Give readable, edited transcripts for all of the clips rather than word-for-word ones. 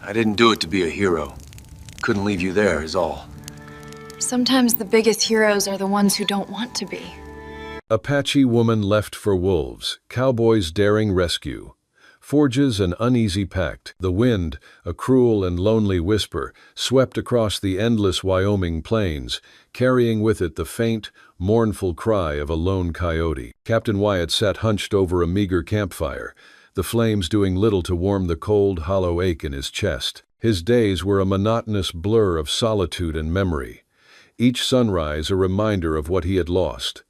I didn't do it to be a hero. Couldn't leave you there, is all. Sometimes the biggest heroes are the ones who don't want to be. Apache woman left for wolves, cowboys daring rescue. Forges an uneasy pact. The wind, a cruel and lonely whisper, swept across the endless Wyoming plains, carrying with it the faint, mournful cry of a lone coyote. Captain Wyatt sat hunched over a meager campfire, the flames doing little to warm the cold, hollow ache in his chest. His days were a monotonous blur of solitude and memory. Each sunrise a reminder of what he had lost.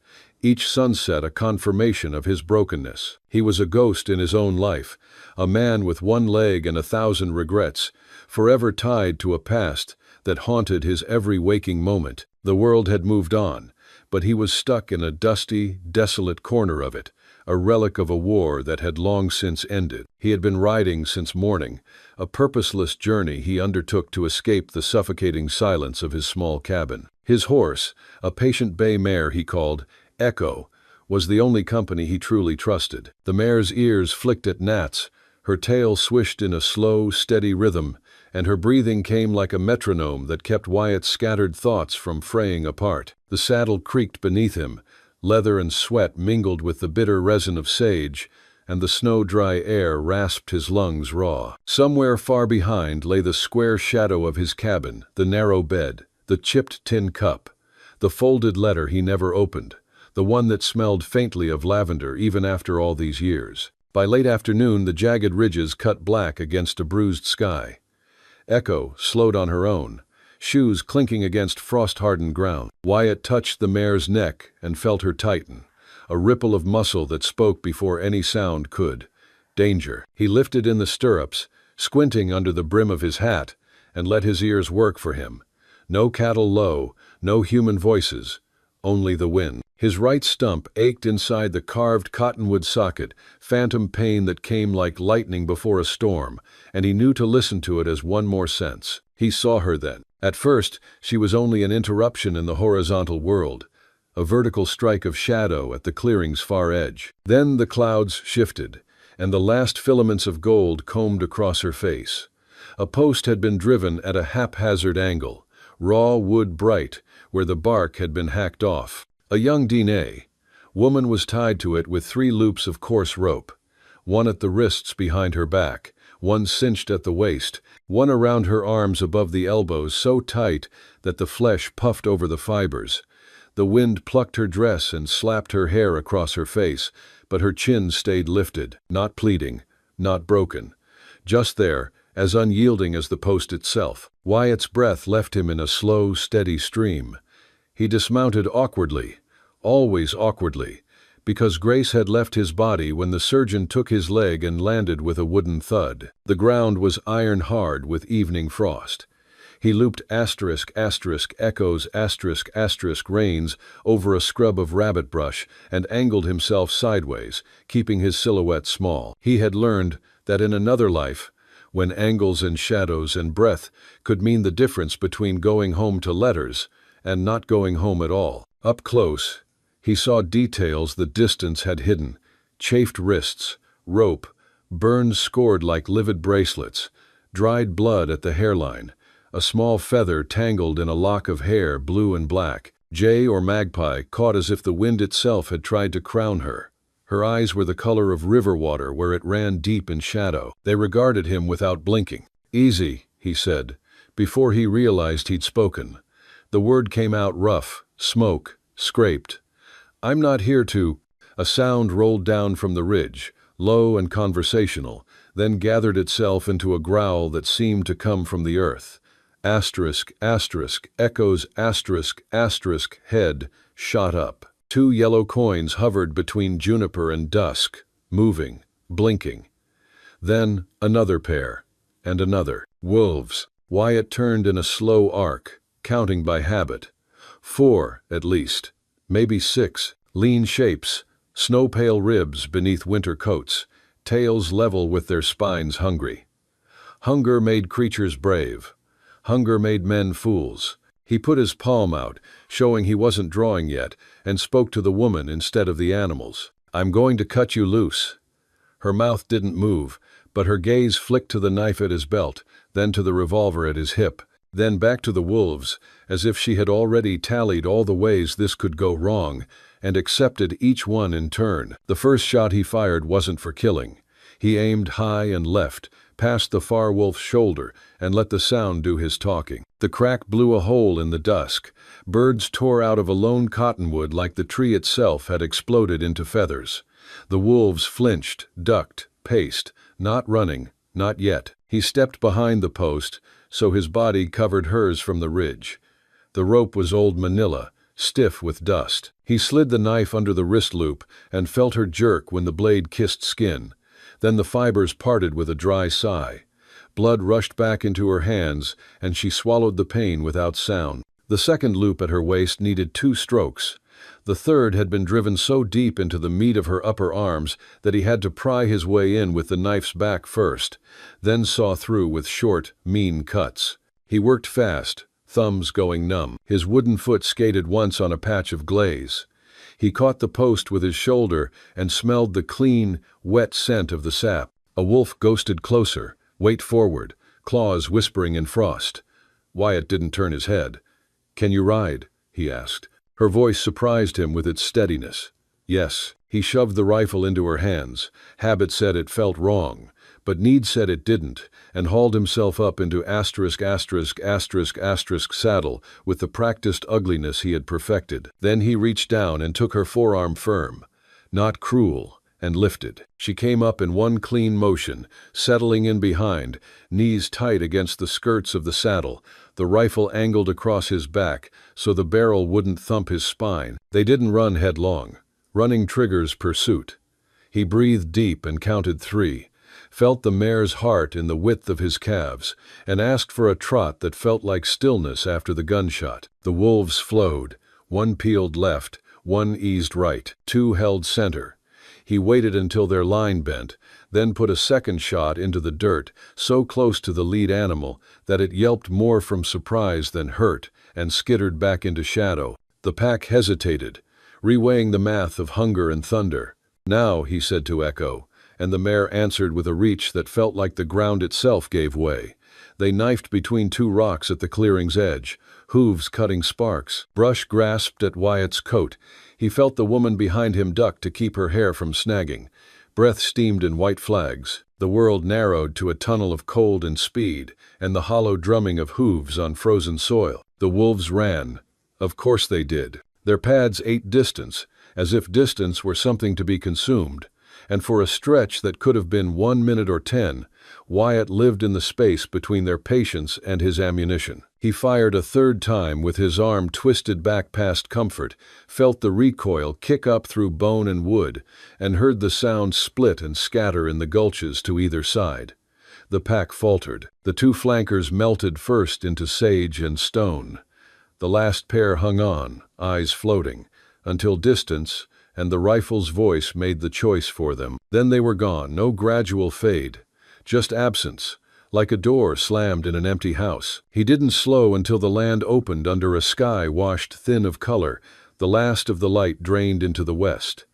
Each sunset a confirmation of his brokenness. He was a ghost in his own life, a man with one leg and 1,000 regrets, forever tied to a past that haunted his every waking moment. The world had moved on, but he was stuck in a dusty, desolate corner of it, a relic of a war that had long since ended. He had been riding since morning, a purposeless journey he undertook to escape the suffocating silence of his small cabin. His horse, a patient bay mare he called Echo, was the only company he truly trusted. The mare's ears flicked at gnats, her tail swished in a slow, steady rhythm, and her breathing came like a metronome that kept Wyatt's scattered thoughts from fraying apart. The saddle creaked beneath him, leather and sweat mingled with the bitter resin of sage, and the snow-dry air rasped his lungs raw. Somewhere far behind lay the square shadow of his cabin, the narrow bed, the chipped tin cup, the folded letter he never opened, the one that smelled faintly of lavender even after all these years. By late afternoon, the jagged ridges cut black against a bruised sky. Echo slowed on her own, shoes clinking against frost-hardened ground. Wyatt touched the mare's neck and felt her tighten, a ripple of muscle that spoke before any sound could. Danger. He lifted in the stirrups, squinting under the brim of his hat, and let his ears work for him. No cattle low, no human voices, only the wind. His right stump ached inside the carved cottonwood socket, phantom pain that came like lightning before a storm, and he knew to listen to it as one more sense. He saw her then. At first, she was only an interruption in the horizontal world, a vertical strike of shadow at the clearing's far edge. Then the clouds shifted, and the last filaments of gold combed across her face. A post had been driven at a haphazard angle, raw wood bright, where the bark had been hacked off. A young dene woman was tied to it with 3 loops of coarse rope, one at the wrists behind her back, one cinched at the waist, one around her arms above the elbows so tight that the flesh puffed over the fibers. The wind plucked her dress and slapped her hair across her face, but her chin stayed lifted, not pleading, not broken. Just there, as unyielding as the post itself. Wyatt's breath left him in a slow, steady stream. He dismounted awkwardly, always awkwardly, because Grace had left his body when the surgeon took his leg and landed with a wooden thud. The ground was iron-hard with evening frost. He looped echoes reins over a scrub of rabbit brush and angled himself sideways, keeping his silhouette small. He had learned that in another life, when angles and shadows and breath could mean the difference between going home to letters and not going home at all. Up close, he saw details the distance had hidden: chafed wrists, rope, burns scored like livid bracelets, dried blood at the hairline, a small feather tangled in a lock of hair, blue and black, jay or magpie caught as if the wind itself had tried to crown her. Her eyes were the color of river water where it ran deep in shadow. They regarded him without blinking. "Easy," he said, before he realized he'd spoken. The word came out rough, smoke, scraped. "I'm not here to—" A sound rolled down from the ridge, low and conversational, then gathered itself into a growl that seemed to come from the earth. Echo's head shot up. 2 yellow coins hovered between juniper and dusk, moving, blinking. Then another pair, and another. Wolves. Wyatt turned in a slow arc, counting by habit. 4, at least. Maybe 6. Lean shapes, snow-pale ribs beneath winter coats, tails level with their spines hungry. Hunger made creatures brave. Hunger made men fools. He put his palm out, showing he wasn't drawing yet, and spoke to the woman instead of the animals. "I'm going to cut you loose." Her mouth didn't move, but her gaze flicked to the knife at his belt, then to the revolver at his hip, then back to the wolves, as if she had already tallied all the ways this could go wrong, and accepted each one in turn. The first shot he fired wasn't for killing. He aimed high and left, past the far wolf's shoulder, and let the sound do his talking. The crack blew a hole in the dusk. Birds tore out of a lone cottonwood like the tree itself had exploded into feathers. The wolves flinched, ducked, paced, not running, not yet. He stepped behind the post, so his body covered hers from the ridge. The rope was old manila, stiff with dust. He slid the knife under the wrist loop and felt her jerk when the blade kissed skin. Then the fibers parted with a dry sigh. Blood rushed back into her hands, and she swallowed the pain without sound. The second loop at her waist needed 2 strokes. The third had been driven so deep into the meat of her upper arms that he had to pry his way in with the knife's back first, then saw through with short, mean cuts. He worked fast, thumbs going numb. His wooden foot skated once on a patch of glaze. He caught the post with his shoulder and smelled the clean, wet scent of the sap. A wolf ghosted closer, weight forward, claws whispering in frost. Wyatt didn't turn his head. "Can you ride?" he asked. Her voice surprised him with its steadiness. Yes. He shoved the rifle into her hands. Habit said it felt wrong, but need said it didn't, and hauled himself up into ***** saddle with the practiced ugliness he had perfected. Then he reached down and took her forearm firm, not cruel, and lifted. She came up in one clean motion, settling in behind, knees tight against the skirts of the saddle, the rifle angled across his back so the barrel wouldn't thump his spine. They didn't run headlong. Running triggers pursuit. He breathed deep and counted 3, felt the mare's heart in the width of his calves, and asked for a trot that felt like stillness after the gunshot. The wolves flowed. One peeled left, one eased right, 2 held center. He waited until their line bent, then put a second shot into the dirt, so close to the lead animal that it yelped more from surprise than hurt, and skittered back into shadow. The pack hesitated, reweighing the math of hunger and thunder. "Now," he said to Echo, and the mare answered with a reach that felt like the ground itself gave way. They knifed between 2 rocks at the clearing's edge, hooves cutting sparks. Brush grasped at Wyatt's coat. He felt the woman behind him duck to keep her hair from snagging. Breath steamed in white flags. The world narrowed to a tunnel of cold and speed, and the hollow drumming of hooves on frozen soil. The wolves ran. Of course they did. Their pads ate distance, as if distance were something to be consumed, and for a stretch that could have been 1 minute or 10, Wyatt lived in the space between their patience and his ammunition. He fired a third time with his arm twisted back past comfort, felt the recoil kick up through bone and wood, and heard the sound split and scatter in the gulches to either side. The pack faltered. The 2 flankers melted first into sage and stone. The last pair hung on, eyes floating, until distance and the rifle's voice made the choice for them. Then they were gone, no gradual fade, just absence, like a door slammed in an empty house. He didn't slow until the land opened under a sky washed thin of color, the last of the light drained into the west.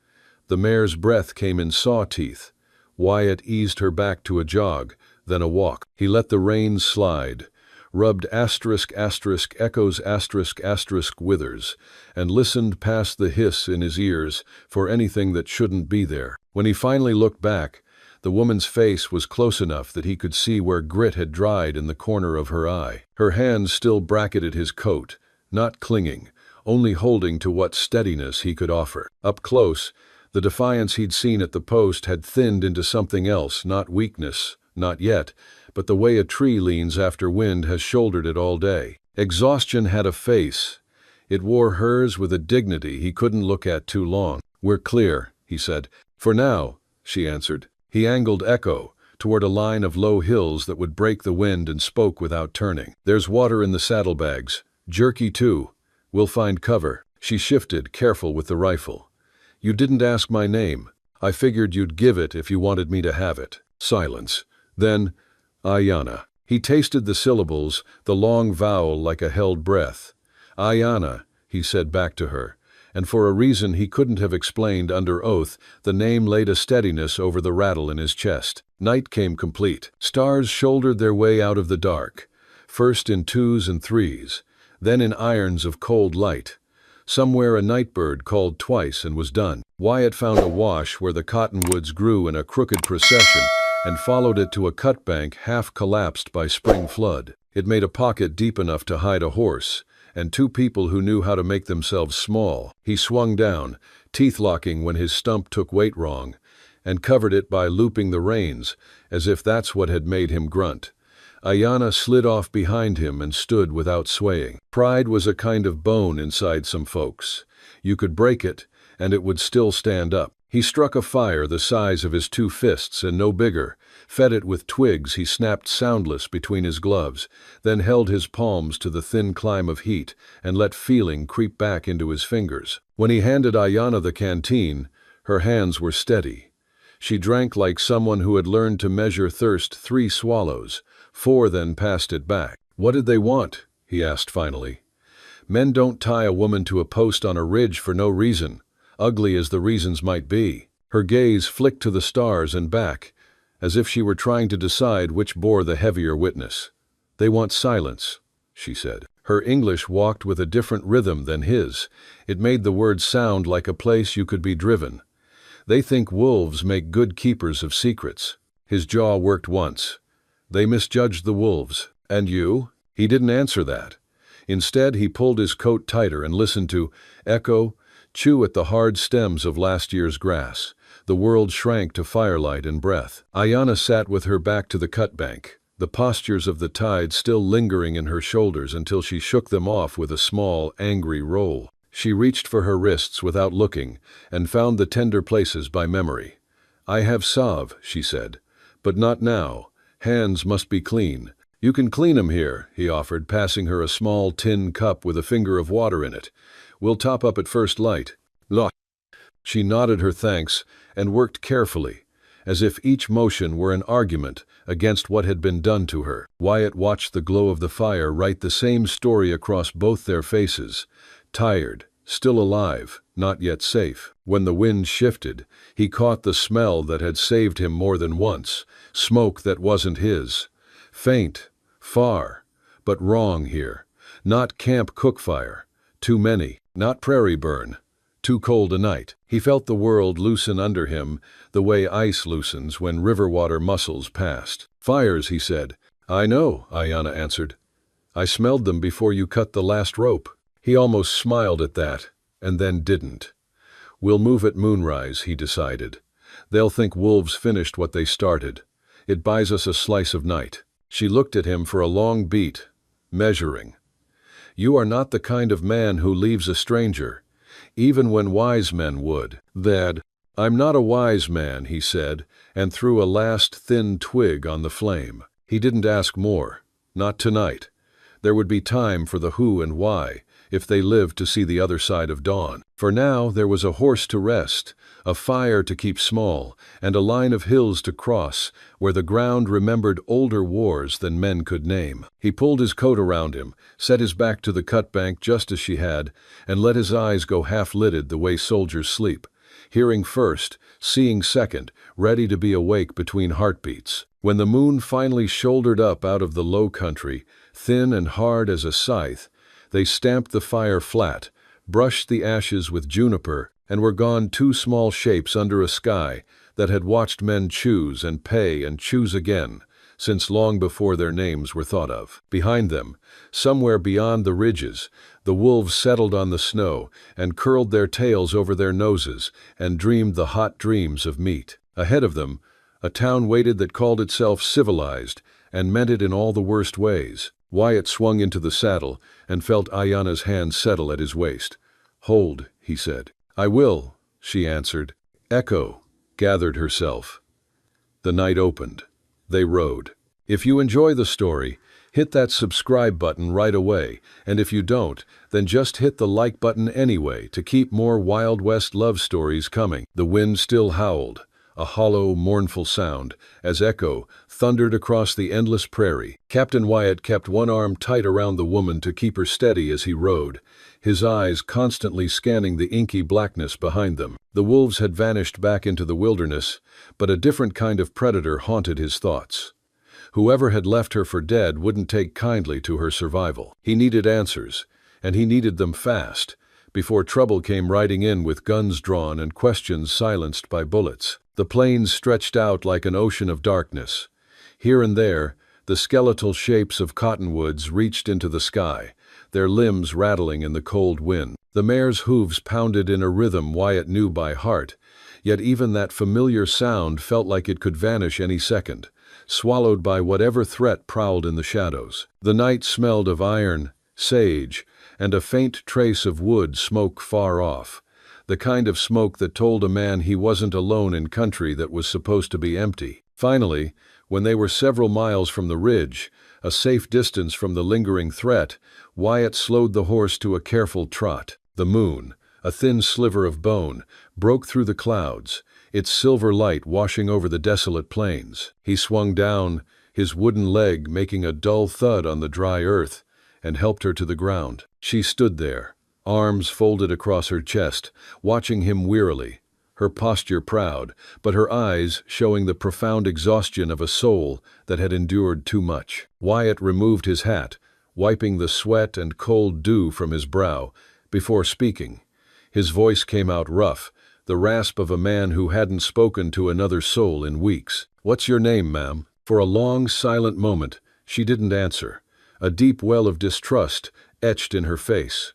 The mare's breath came in saw teeth. Wyatt eased her back to a jog, then a walk. He let the reins slide, rubbed ****Echo's ****withers, and listened past the hiss in his ears for anything that shouldn't be there. When he finally looked back, the woman's face was close enough that he could see where grit had dried in the corner of her eye. Her hands still bracketed his coat, not clinging, only holding to what steadiness he could offer. Up close, the defiance he'd seen at the post had thinned into something else, not weakness, not yet, but the way a tree leans after wind has shouldered it all day. Exhaustion had a face. It wore hers with a dignity he couldn't look at too long. "We're clear," he said. "For now," she answered. He angled Echo toward a line of low hills that would break the wind and spoke without turning. "There's water in the saddlebags. Jerky too. We'll find cover." She shifted, careful with the rifle. "You didn't ask my name. I figured you'd give it if you wanted me to have it." Silence. Then, "Ayana." He tasted the syllables, the long vowel like a held breath. "Ayana," he said back to her, and for a reason he couldn't have explained under oath, the name laid a steadiness over the rattle in his chest. Night came complete. Stars shouldered their way out of the dark, first in twos and threes, then in irons of cold light. Somewhere a nightbird called twice and was done. Wyatt found a wash where the cottonwoods grew in a crooked procession and followed it to a cutbank half collapsed by spring flood. It made a pocket deep enough to hide a horse and two people who knew how to make themselves small. He swung down, teeth locking when his stump took weight wrong, and covered it by looping the reins, as if that's what had made him grunt. Ayanna slid off behind him and stood without swaying. Pride was a kind of bone inside some folks. You could break it, and it would still stand up. He struck a fire the size of his two fists and no bigger, fed it with twigs he snapped soundless between his gloves, then held his palms to the thin climb of heat and let feeling creep back into his fingers. When he handed Ayanna the canteen, her hands were steady. She drank like someone who had learned to measure thirst 3 swallows, 4 then passed it back. What did they want? He asked finally. Men don't tie a woman to a post on a ridge for no reason, ugly as the reasons might be. Her gaze flicked to the stars and back, as if she were trying to decide which bore the heavier witness. They want silence, she said. Her English walked with a different rhythm than his. It made the words sound like a place you could be driven. They think wolves make good keepers of secrets. His jaw worked once. They misjudged the wolves. And you? He didn't answer that. Instead, he pulled his coat tighter and listened to echo chew at the hard stems of last year's grass. The world shrank to firelight and breath. Ayanna sat with her back to the cutbank, the postures of the tide still lingering in her shoulders until she shook them off with a small, angry roll. She reached for her wrists without looking and found the tender places by memory. I have salve, she said, but not now. Hands must be clean. You can clean 'em here, he offered, passing her a small tin cup with a finger of water in it. We'll top up at first light. Look. She nodded her thanks and worked carefully, as if each motion were an argument against what had been done to her. Wyatt watched the glow of the fire write the same story across both their faces. Tired, still alive, not yet safe. When the wind shifted, he caught the smell that had saved him more than once, smoke that wasn't his. Faint, far, but wrong here. Not camp cookfire. Too many. Not prairie burn. Too cold a night. He felt the world loosen under him, the way ice loosens when river water muscles past. Fires, he said. I know, Ayanna answered. I smelled them before you cut the last rope. He almost smiled at that, and then didn't. We'll move at moonrise, he decided. They'll think wolves finished what they started. It buys us a slice of night. She looked at him for a long beat, measuring. You are not the kind of man who leaves a stranger, even when wise men would. That, I'm not a wise man, he said, and threw a last thin twig on the flame. He didn't ask more. Not tonight. There would be time for the who and why, if they lived to see the other side of dawn. For now there was a horse to rest, a fire to keep small, and a line of hills to cross, where the ground remembered older wars than men could name. He pulled his coat around him, set his back to the cutbank just as she had, and let his eyes go half-lidded the way soldiers sleep, hearing first, seeing second, ready to be awake between heartbeats. When the moon finally shouldered up out of the low country, thin and hard as a scythe, they stamped the fire flat, brushed the ashes with juniper, and were gone two small shapes under a sky that had watched men choose and pay and choose again, since long before their names were thought of. Behind them, somewhere beyond the ridges, the wolves settled on the snow and curled their tails over their noses and dreamed the hot dreams of meat. Ahead of them, a town waited that called itself civilized and meant it in all the worst ways. Wyatt swung into the saddle and felt Ayanna's hand settle at his waist. Hold, he said. I will, she answered. Echo gathered herself. The night opened. They rode. If you enjoy the story, hit that subscribe button right away, and if you don't, then just hit the like button anyway to keep more Wild West love stories coming. The wind still howled, a hollow, mournful sound, as echo thundered across the endless prairie. Captain Wyatt kept one arm tight around the woman to keep her steady as he rode, his eyes constantly scanning the inky blackness behind them. The wolves had vanished back into the wilderness, but a different kind of predator haunted his thoughts. Whoever had left her for dead wouldn't take kindly to her survival. He needed answers, and he needed them fast, before trouble came riding in with guns drawn and questions silenced by bullets. The plains stretched out like an ocean of darkness. Here and there, the skeletal shapes of cottonwoods reached into the sky, their limbs rattling in the cold wind. The mare's hooves pounded in a rhythm Wyatt knew by heart, yet even that familiar sound felt like it could vanish any second, swallowed by whatever threat prowled in the shadows. The night smelled of iron, sage, and a faint trace of wood smoke far off, the kind of smoke that told a man he wasn't alone in country that was supposed to be empty. Finally, when they were several miles from the ridge, a safe distance from the lingering threat, Wyatt slowed the horse to a careful trot. The moon, a thin sliver of bone, broke through the clouds, its silver light washing over the desolate plains. He swung down, his wooden leg making a dull thud on the dry earth, and helped her to the ground. She stood there, arms folded across her chest, watching him wearily, her posture proud, but her eyes showing the profound exhaustion of a soul that had endured too much. Wyatt removed his hat, wiping the sweat and cold dew from his brow, before speaking. His voice came out rough, the rasp of a man who hadn't spoken to another soul in weeks. "What's your name, ma'am?" For a long, silent moment, she didn't answer. A deep well of distrust etched in her face.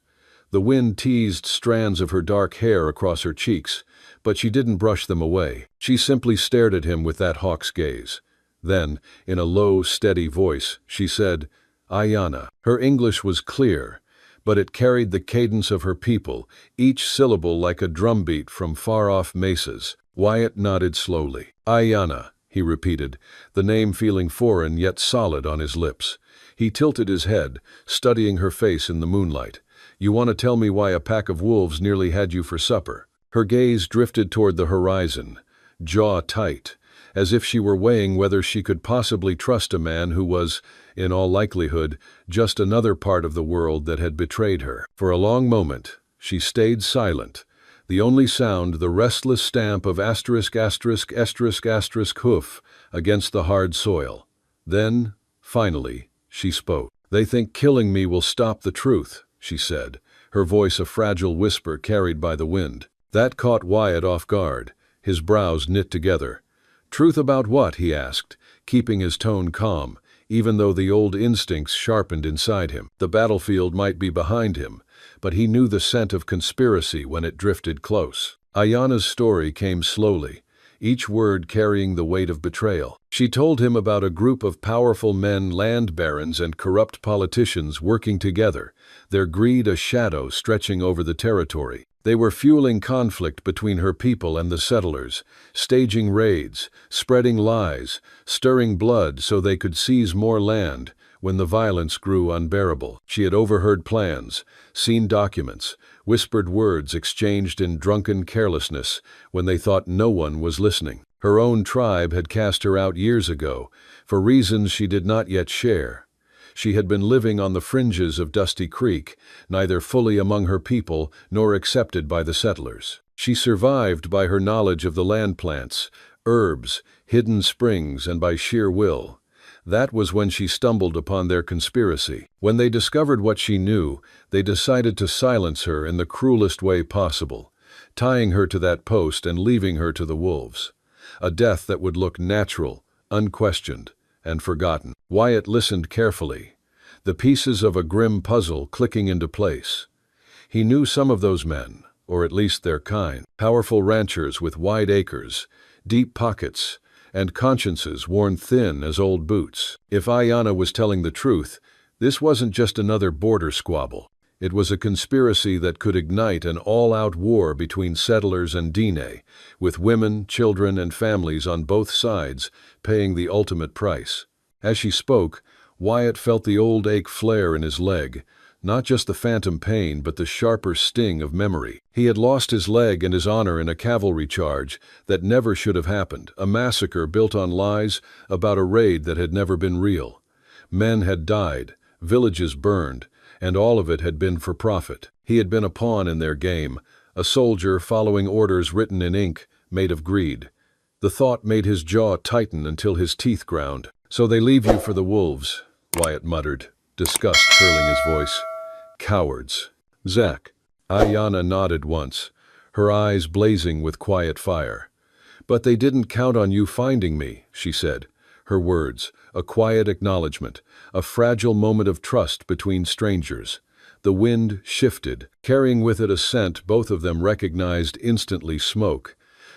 The wind teased strands of her dark hair across her cheeks, but she didn't brush them away. She simply stared at him with that hawk's gaze. Then, in a low, steady voice, she said, "Ayanna." Her English was clear, but it carried the cadence of her people, each syllable like a drumbeat from far-off mesas. Wyatt nodded slowly. "Ayanna," he repeated, the name feeling foreign yet solid on his lips. He tilted his head, studying her face in the moonlight. "You want to tell me why a pack of wolves nearly had you for supper?" Her gaze drifted toward the horizon, jaw tight, as if she were weighing whether she could possibly trust a man who was, in all likelihood, just another part of the world that had betrayed her. For a long moment, she stayed silent, the only sound the restless stamp of ***** hoof against the hard soil. Then, finally, she spoke. "They think killing me will stop the truth," she said, her voice a fragile whisper carried by the wind. That caught Wyatt off guard, his brows knit together. "Truth about what?" he asked, keeping his tone calm, even though the old instincts sharpened inside him. The battlefield might be behind him, but he knew the scent of conspiracy when it drifted close. Ayanna's story came slowly, each word carrying the weight of betrayal. She told him about a group of powerful men, land barons and corrupt politicians working together, their greed a shadow stretching over the territory. They were fueling conflict between her people and the settlers, staging raids, spreading lies, stirring blood so they could seize more land when the violence grew unbearable. She had overheard plans, seen documents, whispered words exchanged in drunken carelessness when they thought no one was listening. Her own tribe had cast her out years ago, for reasons she did not yet share. She had been living on the fringes of Dusty Creek, neither fully among her people nor accepted by the settlers. She survived by her knowledge of the land plants, herbs, hidden springs, and by sheer will. That was when she stumbled upon their conspiracy. When they discovered what she knew, they decided to silence her in the cruelest way possible, tying her to that post and leaving her to the wolves. A death that would look natural, unquestioned, and forgotten. Wyatt listened carefully, the pieces of a grim puzzle clicking into place. He knew some of those men, or at least their kind, powerful ranchers with wide acres, deep pockets, and consciences worn thin as old boots. If Ayanna was telling the truth, this wasn't just another border squabble. It was a conspiracy that could ignite an all-out war between settlers and Dine, with women, children, and families on both sides paying the ultimate price. As she spoke, Wyatt felt the old ache flare in his leg, not just the phantom pain but the sharper sting of memory. He had lost his leg and his honor in a cavalry charge that never should have happened, a massacre built on lies about a raid that had never been real. Men had died, villages burned, and all of it had been for profit. He had been a pawn in their game, a soldier following orders written in ink made of greed. The thought made his jaw tighten until his teeth ground. "So they leave you for the wolves," Wyatt muttered, disgust curling his voice. "Cowards." "Zach." Ayanna nodded once, her eyes blazing with quiet fire. "But they didn't count on you finding me," she said. Her words, a quiet acknowledgement, a fragile moment of trust between strangers. The wind shifted, carrying with it a scent both of them recognized instantly: smoke.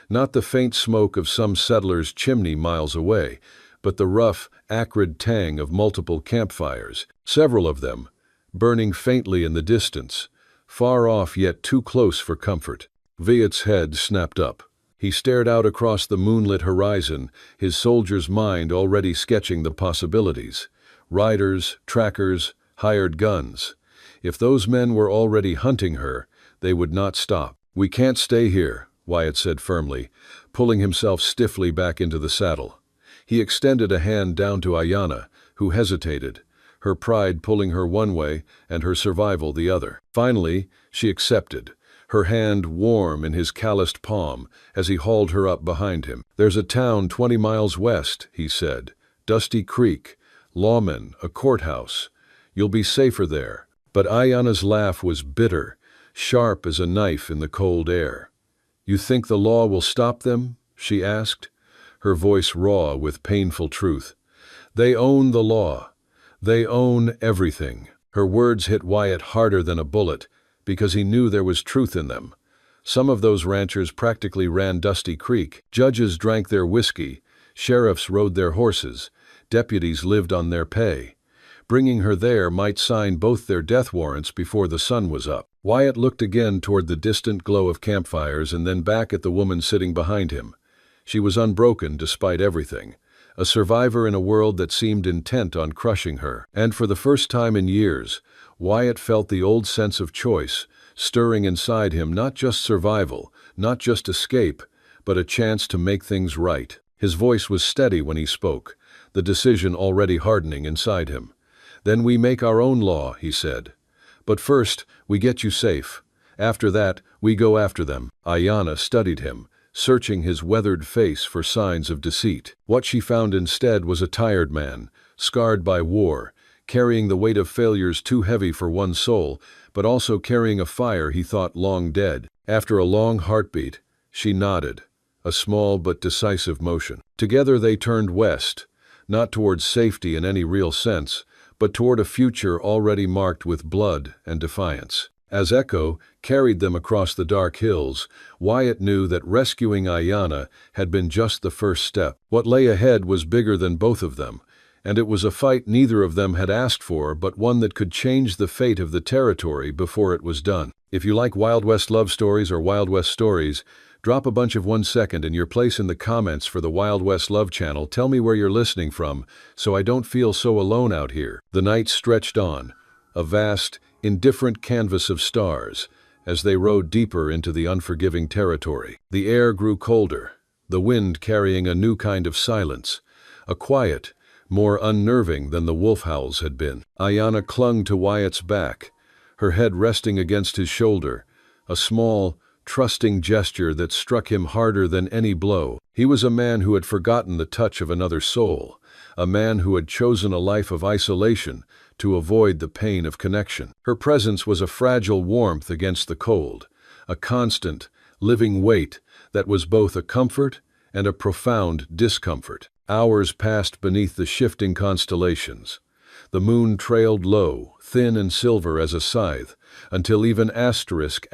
Not the faint smoke of some settler's chimney miles away, but the rough, acrid tang of multiple campfires, several of them, burning faintly in the distance, far off yet too close for comfort. Wyatt's head snapped up. He stared out across the moonlit horizon, his soldier's mind already sketching the possibilities. Riders, trackers, hired guns. If those men were already hunting her, they would not stop. "We can't stay here," Wyatt said firmly, pulling himself stiffly back into the saddle. He extended a hand down to Ayanna, who hesitated, her pride pulling her one way and her survival the other. Finally, she accepted, her hand warm in his calloused palm as he hauled her up behind him. "There's a town 20 miles west," he said. "Dusty Creek, lawmen, a courthouse. You'll be safer there." But Ayanna's laugh was bitter, sharp as a knife in the cold air. "You think the law will stop them?" she asked, her voice raw with painful truth. "They own the law. They own everything." Her words hit Wyatt harder than a bullet, because he knew there was truth in them. Some of those ranchers practically ran Dusty Creek. Judges drank their whiskey, sheriffs rode their horses, deputies lived on their pay. Bringing her there might sign both their death warrants before the sun was up. Wyatt looked again toward the distant glow of campfires and then back at the woman sitting behind him. She was unbroken despite everything, a survivor in a world that seemed intent on crushing her. And for the first time in years, Wyatt felt the old sense of choice, stirring inside him, not just survival, not just escape, but a chance to make things right. His voice was steady when he spoke, the decision already hardening inside him. "Then we make our own law," he said. "But first, we get you safe. After that, we go after them." Ayanna studied him, searching his weathered face for signs of deceit. What she found instead was a tired man, scarred by war, carrying the weight of failures too heavy for one soul, but also carrying a fire he thought long dead. After a long heartbeat, she nodded, a small but decisive motion. Together they turned west, not towards safety in any real sense, but toward a future already marked with blood and defiance. As Echo carried them across the dark hills, Wyatt knew that rescuing Ayanna had been just the first step. What lay ahead was bigger than both of them, and it was a fight neither of them had asked for, but one that could change the fate of the territory before it was done. If you like Wild West love stories or Wild West stories, drop a bunch of 1 second in your place in the comments for the Wild West Love channel. Tell me where you're listening from, so I don't feel so alone out here. The night stretched on, a vast, indifferent canvas of stars, as they rode deeper into the unforgiving territory. The air grew colder, the wind carrying a new kind of silence, a quiet, more unnerving than the wolf howls had been. Ayanna clung to Wyatt's back, her head resting against his shoulder, a small, trusting gesture that struck him harder than any blow. He was a man who had forgotten the touch of another soul, a man who had chosen a life of isolation to avoid the pain of connection. Her presence was a fragile warmth against the cold, a constant, living weight that was both a comfort and a profound discomfort. Hours passed beneath the shifting constellations. The moon trailed low, thin and silver as a scythe, until even Echo's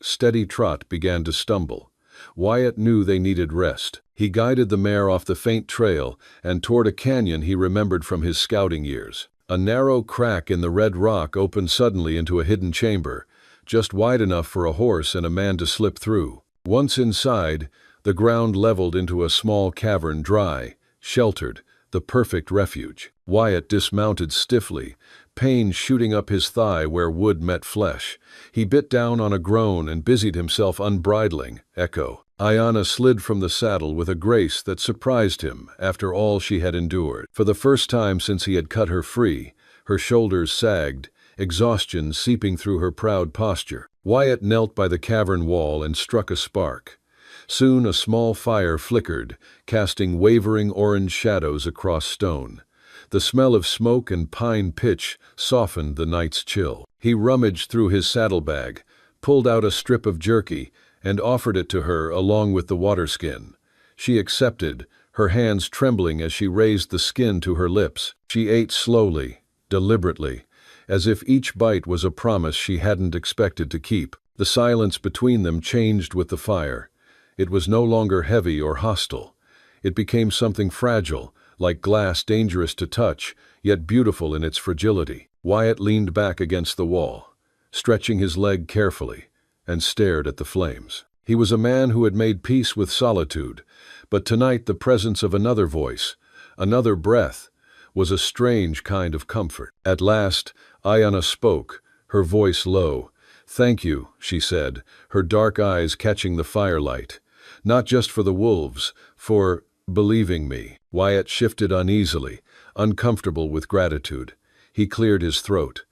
steady trot began to stumble. Wyatt knew they needed rest. He guided the mare off the faint trail and toward a canyon he remembered from his scouting years. A narrow crack in the red rock opened suddenly into a hidden chamber, just wide enough for a horse and a man to slip through. Once inside, the ground leveled into a small cavern, dry, sheltered, the perfect refuge. Wyatt dismounted stiffly, pain shooting up his thigh where wood met flesh. He bit down on a groan and busied himself unbridling. Echo. Ayanna slid from the saddle with a grace that surprised him after all she had endured. For the first time since he had cut her free, her shoulders sagged, exhaustion seeping through her proud posture. Wyatt knelt by the cavern wall and struck a spark. Soon a small fire flickered, casting wavering orange shadows across stone. The smell of smoke and pine pitch softened the night's chill. He rummaged through his saddlebag, pulled out a strip of jerky, and offered it to her along with the water skin. She accepted, her hands trembling as she raised the skin to her lips. She ate slowly, deliberately, as if each bite was a promise she hadn't expected to keep. The silence between them changed with the fire. It was no longer heavy or hostile. It became something fragile, like glass dangerous to touch, yet beautiful in its fragility. Wyatt leaned back against the wall, stretching his leg carefully, and stared at the flames. He was a man who had made peace with solitude, but tonight the presence of another voice, another breath, was a strange kind of comfort. At last, Ayanna spoke, her voice low. "Thank you," she said, her dark eyes catching the firelight. "Not just for the wolves, for believing me." Wyatt shifted uneasily, uncomfortable with gratitude. He cleared his throat.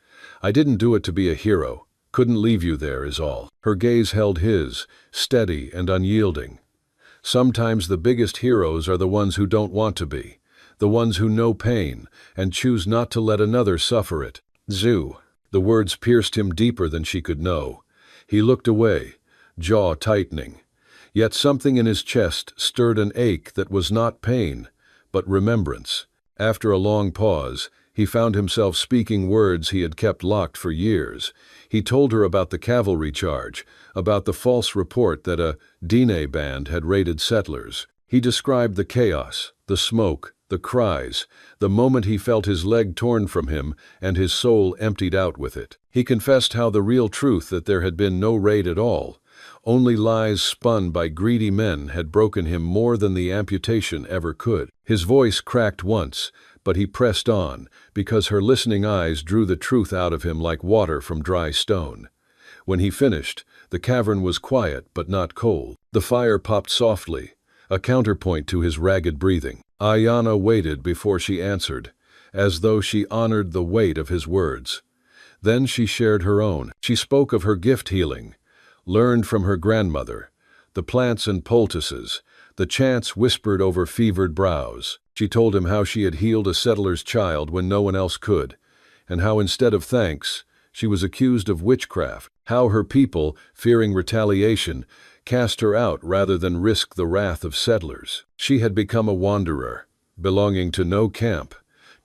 "I didn't do it to be a hero. Couldn't leave you there is all." Her gaze held his, steady and unyielding. Sometimes the biggest heroes are the ones who don't want to be, the ones who know pain and choose not to let another suffer it. Zoo. The words pierced him deeper than she could know. He looked away, jaw tightening. Yet something in his chest stirred an ache that was not pain, but remembrance. After a long pause, he found himself speaking words he had kept locked for years. He told her about the cavalry charge, about the false report that a Dine band had raided settlers. He described the chaos, the smoke, the cries, the moment he felt his leg torn from him and his soul emptied out with it. He confessed how the real truth that there had been no raid at all, only lies spun by greedy men, had broken him more than the amputation ever could. His voice cracked once, but he pressed on, because her listening eyes drew the truth out of him like water from dry stone. When he finished, the cavern was quiet but not cold. The fire popped softly, a counterpoint to his ragged breathing. Ayanna waited before she answered, as though she honored the weight of his words. Then she shared her own. She spoke of her gift healing, learned from her grandmother, the plants and poultices, the chants whispered over fevered brows. She told him how she had healed a settler's child when no one else could, and how instead of thanks, she was accused of witchcraft, how her people, fearing retaliation, cast her out rather than risk the wrath of settlers. She had become a wanderer, belonging to no camp,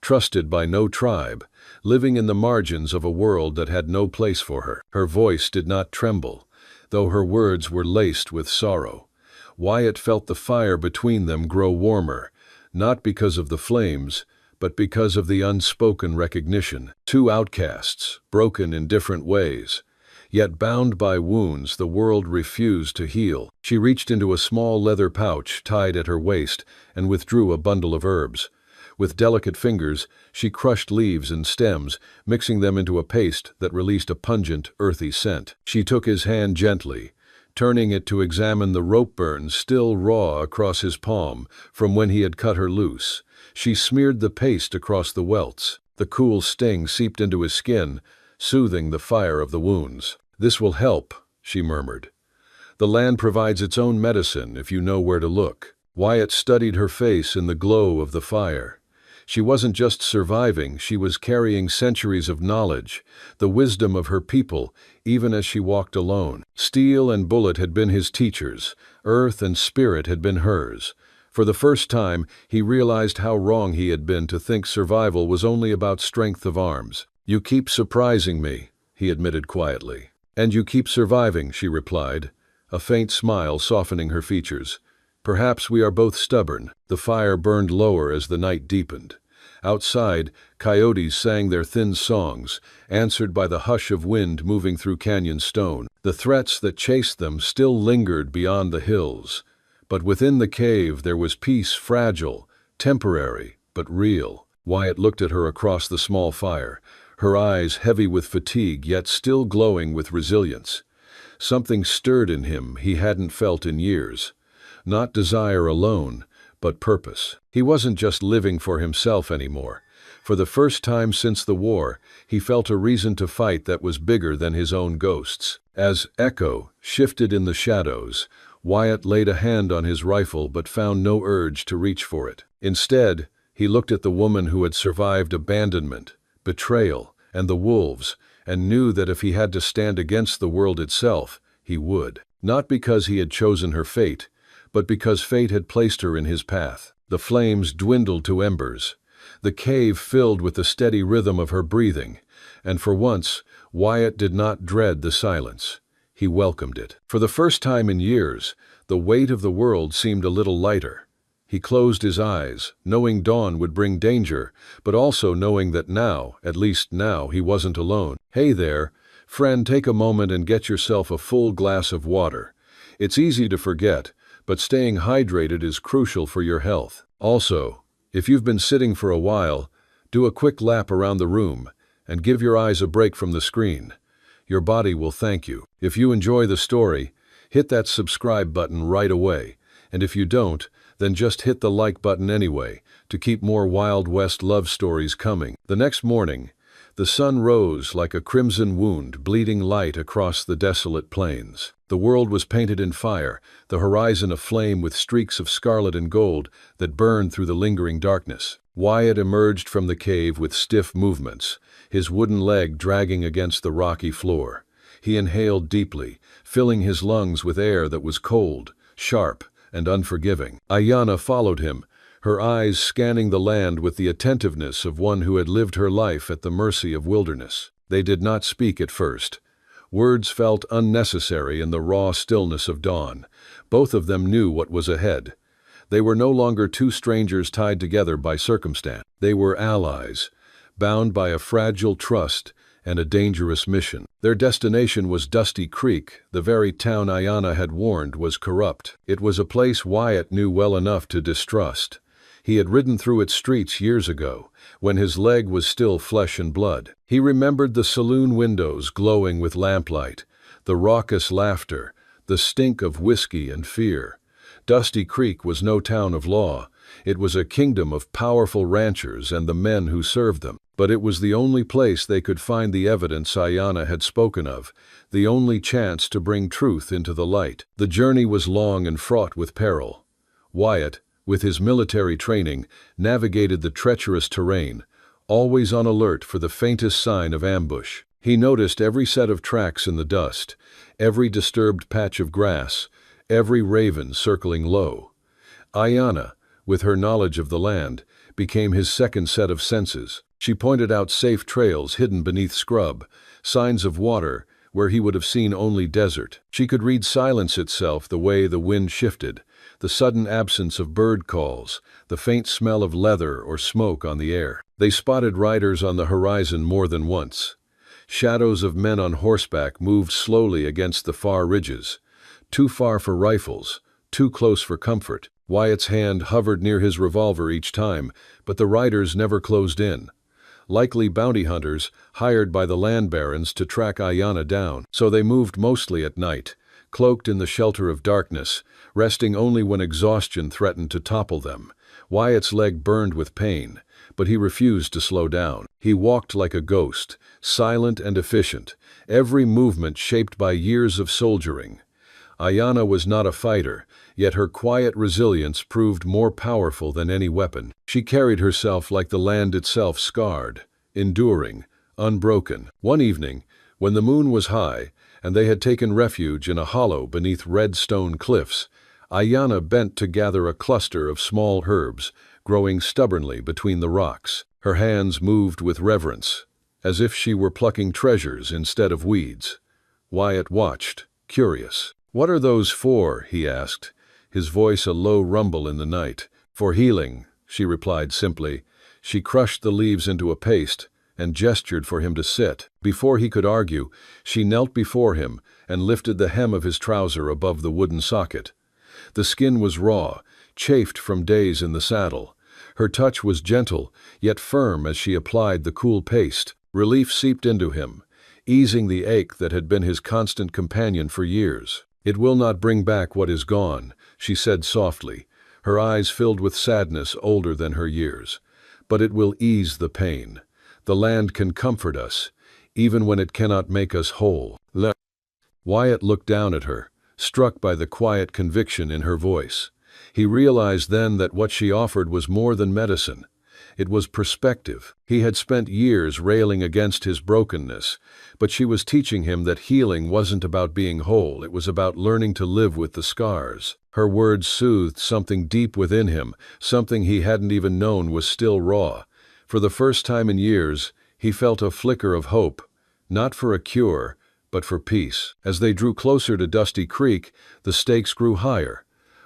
trusted by no tribe, living in the margins of a world that had no place for her. Her voice did not tremble, though her words were laced with sorrow. Wyatt felt the fire between them grow warmer, not because of the flames, but because of the unspoken recognition. Two outcasts, broken in different ways, yet bound by wounds the world refused to heal. She reached into a small leather pouch tied at her waist and withdrew a bundle of herbs. With delicate fingers, she crushed leaves and stems, mixing them into a paste that released a pungent, earthy scent. She took his hand gently, turning it to examine the rope burns still raw across his palm from when he had cut her loose. She smeared the paste across the welts. The cool sting seeped into his skin, soothing the fire of the wounds. "This will help," she murmured. "The land provides its own medicine if you know where to look." Wyatt studied her face in the glow of the fire. She wasn't just surviving, she was carrying centuries of knowledge, the wisdom of her people, even as she walked alone. Steel and bullet had been his teachers, earth and spirit had been hers. For the first time, he realized how wrong he had been to think survival was only about strength of arms. "You keep surprising me," he admitted quietly. "And you keep surviving," she replied, a faint smile softening her features. "Perhaps we are both stubborn." The fire burned lower as the night deepened. Outside, coyotes sang their thin songs, answered by the hush of wind moving through canyon stone. The threats that chased them still lingered beyond the hills. But within the cave there was peace, fragile, temporary, but real. Wyatt looked at her across the small fire, her eyes heavy with fatigue yet still glowing with resilience. Something stirred in him he hadn't felt in years. Not desire alone, but purpose. He wasn't just living for himself anymore. For the first time since the war, he felt a reason to fight that was bigger than his own ghosts. As Echo shifted in the shadows, Wyatt laid a hand on his rifle but found no urge to reach for it. Instead, he looked at the woman who had survived abandonment, betrayal, and the wolves, and knew that if he had to stand against the world itself, he would. Not because he had chosen her fate, but because fate had placed her in his path. The flames dwindled to embers. The cave filled with the steady rhythm of her breathing, and for once, Wyatt did not dread the silence. He welcomed it. For the first time in years, the weight of the world seemed a little lighter. He closed his eyes, knowing dawn would bring danger, but also knowing that now, at least now, he wasn't alone. "Hey there, friend, take a moment and get yourself a full glass of water. It's easy to forget, but staying hydrated is crucial for your health. Also, if you've been sitting for a while, do a quick lap around the room and give your eyes a break from the screen. Your body will thank you. If you enjoy the story, hit that subscribe button right away, and if you don't, then just hit the like button anyway to keep more Wild West love stories coming." The next morning, the sun rose like a crimson wound bleeding light across the desolate plains. The world was painted in fire, the horizon aflame with streaks of scarlet and gold that burned through the lingering darkness. Wyatt emerged from the cave with stiff movements, his wooden leg dragging against the rocky floor. He inhaled deeply, filling his lungs with air that was cold, sharp, and unforgiving. Ayanna followed him, her eyes scanning the land with the attentiveness of one who had lived her life at the mercy of wilderness. They did not speak at first. Words felt unnecessary in the raw stillness of dawn. Both of them knew what was ahead. They were no longer two strangers tied together by circumstance. They were allies, bound by a fragile trust and a dangerous mission. Their destination was Dusty Creek, the very town Ayanna had warned was corrupt. It was a place Wyatt knew well enough to distrust. He had ridden through its streets years ago, when his leg was still flesh and blood. He remembered the saloon windows glowing with lamplight, the raucous laughter, the stink of whiskey and fear. Dusty Creek was no town of law. It was a kingdom of powerful ranchers and the men who served them. But it was the only place they could find the evidence Ayanna had spoken of, the only chance to bring truth into the light. The journey was long and fraught with peril. Wyatt, with his military training, navigated the treacherous terrain, always on alert for the faintest sign of ambush. He noticed every set of tracks in the dust, every disturbed patch of grass, every raven circling low. Ayanna, with her knowledge of the land, became his second set of senses. She pointed out safe trails hidden beneath scrub, signs of water where he would have seen only desert. She could read silence itself, the way the wind shifted, the sudden absence of bird calls, the faint smell of leather or smoke on the air. They spotted riders on the horizon more than once. Shadows of men on horseback moved slowly against the far ridges, too far for rifles, too close for comfort. Wyatt's hand hovered near his revolver each time, but the riders never closed in. Likely bounty hunters, hired by the land barons to track Ayanna down. So they moved mostly at night, cloaked in the shelter of darkness, resting only when exhaustion threatened to topple them. Wyatt's leg burned with pain, but he refused to slow down. He walked like a ghost, silent and efficient, every movement shaped by years of soldiering. Ayanna was not a fighter, yet her quiet resilience proved more powerful than any weapon. She carried herself like the land itself, scarred, enduring, unbroken. One evening, when the moon was high and they had taken refuge in a hollow beneath red stone cliffs, Ayanna bent to gather a cluster of small herbs growing stubbornly between the rocks. Her hands moved with reverence, as if she were plucking treasures instead of weeds. Wyatt watched, curious. "What are those for?" he asked, his voice a low rumble in the night. "For healing," she replied simply. She crushed the leaves into a paste and gestured for him to sit. Before he could argue, she knelt before him and lifted the hem of his trouser above the wooden socket. The skin was raw, chafed from days in the saddle. Her touch was gentle, yet firm as she applied the cool paste. Relief seeped into him, easing the ache that had been his constant companion for years. "It will not bring back what is gone," she said softly, her eyes filled with sadness older than her years. "But it will ease the pain. The land can comfort us, even when it cannot make us whole." Wyatt looked down at her, struck by the quiet conviction in her voice. He realized then that what she offered was more than medicine. It was perspective. He had spent years railing against his brokenness, but she was teaching him that healing wasn't about being whole, it was about learning to live with the scars. Her words soothed something deep within him, something he hadn't even known was still raw. For the first time in years, he felt a flicker of hope, not for a cure, but for peace. As they drew closer to Dusty Creek, the stakes grew higher.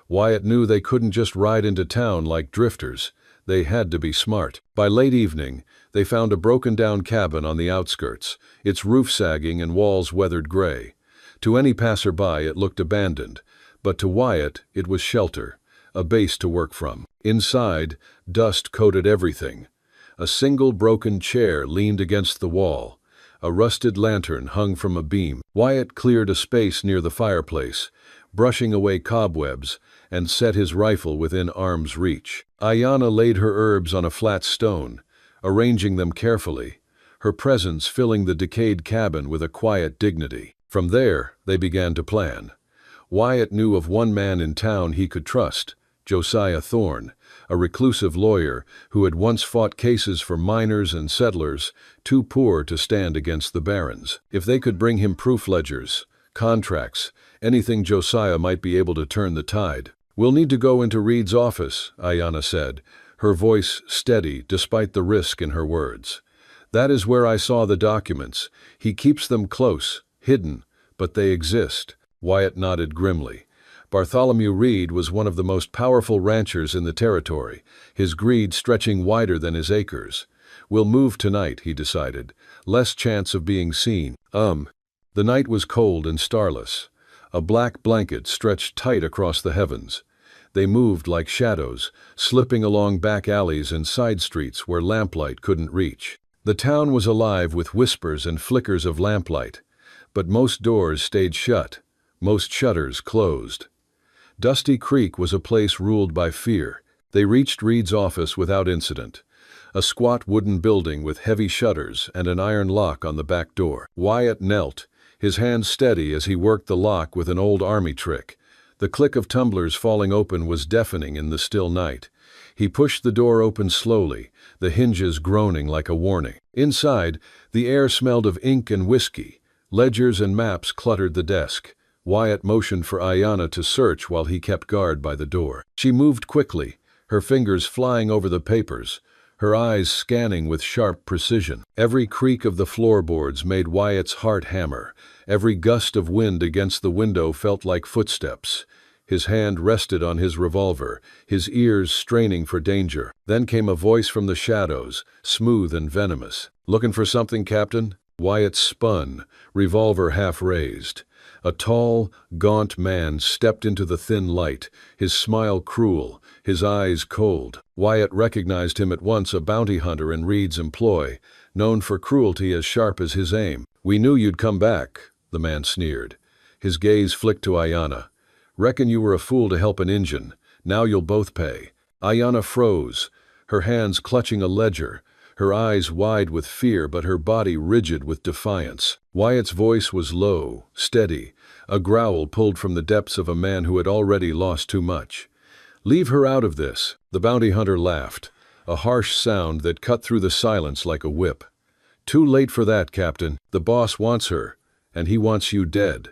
Wyatt knew they couldn't just ride into town like drifters. They had to be smart. By late evening, they found a broken-down cabin on the outskirts, its roof sagging and walls weathered gray. To any passerby it looked abandoned, but to Wyatt it was shelter, a base to work from. Inside, dust coated everything. A single broken chair leaned against the wall. A rusted lantern hung from a beam. Wyatt cleared a space near the fireplace, brushing away cobwebs, and set his rifle within arm's reach. Ayanna laid her herbs on a flat stone, arranging them carefully, her presence filling the decayed cabin with a quiet dignity. From there, they began to plan. Wyatt knew of one man in town he could trust, Josiah Thorne, a reclusive lawyer who had once fought cases for miners and settlers too poor to stand against the barons. If they could bring him proof ledgers, contracts, anything, Josiah might be able to turn the tide. "We'll need to go into Reed's office," Ayanna said, her voice steady despite the risk in her words. "That is where I saw the documents. He keeps them close, hidden, but they exist." Wyatt nodded grimly. Bartholomew Reed was one of the most powerful ranchers in the territory, his greed stretching wider than his acres. "We'll move tonight," he decided. "Less chance of being seen." The night was cold and starless. A black blanket stretched tight across the heavens. They moved like shadows, slipping along back alleys and side streets where lamplight couldn't reach. The town was alive with whispers and flickers of lamplight, but most doors stayed shut, most shutters closed. Dusty Creek was a place ruled by fear. They reached Reed's office without incident. A squat wooden building with heavy shutters and an iron lock on the back door. Wyatt knelt, his hands steady as he worked the lock with an old army trick. The click of tumblers falling open was deafening in the still night. He pushed the door open slowly, the hinges groaning like a warning. Inside, the air smelled of ink and whiskey. Ledgers and maps cluttered the desk. Wyatt motioned for Ayanna to search while he kept guard by the door. She moved quickly, her fingers flying over the papers, her eyes scanning with sharp precision. Every creak of the floorboards made Wyatt's heart hammer. Every gust of wind against the window felt like footsteps. His hand rested on his revolver, his ears straining for danger. Then came a voice from the shadows, smooth and venomous. "Looking for something, Captain?" Wyatt spun, revolver half raised. A tall, gaunt man stepped into the thin light, his smile cruel, his eyes cold. Wyatt recognized him at once, a bounty hunter in Reed's employ, known for cruelty as sharp as his aim. "We knew you'd come back," the man sneered. His gaze flicked to Ayanna. "Reckon you were a fool to help an Injun. Now you'll both pay." Ayanna froze, her hands clutching a ledger, her eyes wide with fear but her body rigid with defiance. Wyatt's voice was low, steady, a growl pulled from the depths of a man who had already lost too much. "Leave her out of this." The bounty hunter laughed, a harsh sound that cut through the silence like a whip. "Too late for that, Captain. The boss wants her, and he wants you dead.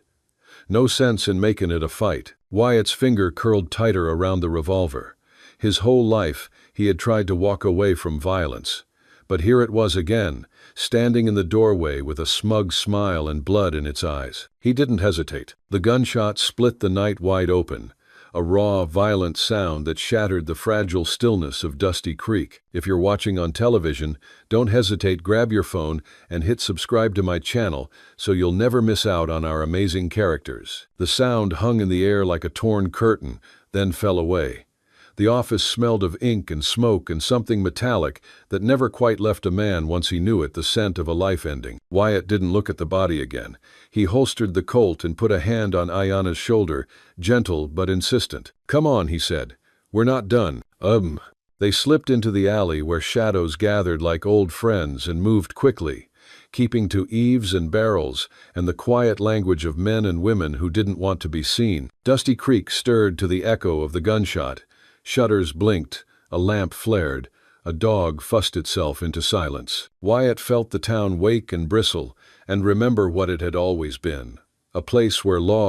No sense in making it a fight." Wyatt's finger curled tighter around the revolver. His whole life, he had tried to walk away from violence. But here it was again, standing in the doorway with a smug smile and blood in its eyes. He didn't hesitate. The gunshot split the night wide open, a raw, violent sound that shattered the fragile stillness of Dusty Creek. If you're watching on television, don't hesitate, grab your phone and hit subscribe to my channel so you'll never miss out on our amazing characters. The sound hung in the air like a torn curtain, then fell away. The office smelled of ink and smoke and something metallic that never quite left a man once he knew it, the scent of a life ending. Wyatt didn't look at the body again. He holstered the Colt and put a hand on Ayanna's shoulder, gentle but insistent. "Come on," he said. "We're not done." They slipped into the alley where shadows gathered like old friends and moved quickly, keeping to eaves and barrels and the quiet language of men and women who didn't want to be seen. Dusty Creek stirred to the echo of the gunshot. Shutters blinked, a lamp flared, a dog fussed itself into silence. Wyatt felt the town wake and bristle and remember what it had always been, a place where law